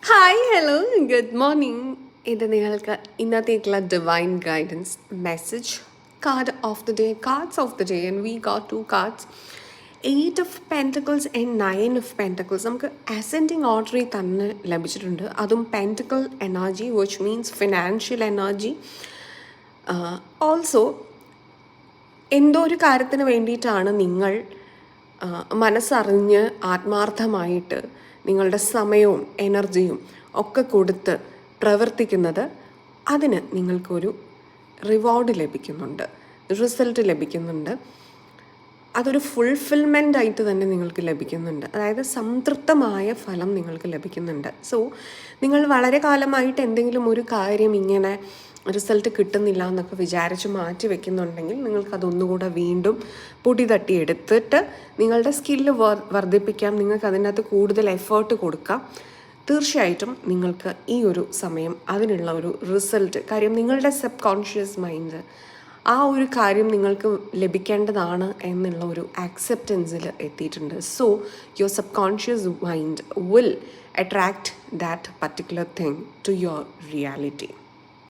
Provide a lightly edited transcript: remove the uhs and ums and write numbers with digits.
Hi hello good morning. ഇത് നിങ്ങൾക്ക് ഇന്നത്തേക്കുള്ള divine guidance message card of the day, cards of the day. And we got two cards, 8 of pentacles and 9 of pentacles. നമുക്ക് ascending ഓർഡറിൽ തന്നെ ലഭിച്ചിട്ടുണ്ട്. അതും pentacle energy which means financial energy. Also എന്തോ ഒരു കാര്യത്തിന് വേണ്ടിയിട്ടാണ് നിങ്ങൾ മനസ്സറിഞ്ഞ് ആത്മാർത്ഥമായിട്ട് നിങ്ങളുടെ സമയവും എനർജിയും ഒക്കെ കൊടുത്ത് പ്രവർത്തിക്കുന്നത്. അതിന് നിങ്ങൾക്കൊരു റിവാർഡ് ലഭിക്കുന്നുണ്ട്, റിസൾട്ട് ലഭിക്കുന്നുണ്ട്. അതൊരു ഫുൾഫിൽമെൻ്റ് ആയിട്ട് തന്നെ നിങ്ങൾക്ക് ലഭിക്കുന്നുണ്ട്. അതായത് സംതൃപ്തമായ ഫലം നിങ്ങൾക്ക് ലഭിക്കുന്നുണ്ട്. സോ നിങ്ങൾ വളരെ കാലമായിട്ട് എന്തെങ്കിലും ഒരു കാര്യം ഇങ്ങനെ റിസൾട്ട് കിട്ടുന്നില്ല എന്നൊക്കെ വിചാരിച്ച് മാറ്റി വെക്കുന്നുണ്ടെങ്കിൽ നിങ്ങൾക്കതൊന്നുകൂടെ വീണ്ടും പൊടി തട്ടി എടുത്തിട്ട് നിങ്ങളുടെ സ്കില്ല് വർദ്ധിപ്പിക്കാം. നിങ്ങൾക്ക് അതിനകത്ത് കൂടുതൽ എഫേർട്ട് കൊടുക്കാം. തീർച്ചയായിട്ടും നിങ്ങൾക്ക് ഈ ഒരു സമയം അതിനുള്ള ഒരു റിസൾട്ട്, കാര്യം നിങ്ങളുടെ സബ് കോൺഷ്യസ് മൈൻഡ് ആ ഒരു കാര്യം നിങ്ങൾക്ക് ലഭിക്കേണ്ടതാണ് എന്നുള്ള ഒരു ആക്സെപ്റ്റൻസിൽ എത്തിയിട്ടുണ്ട്. So your subconscious mind will attract that particular thing to your reality.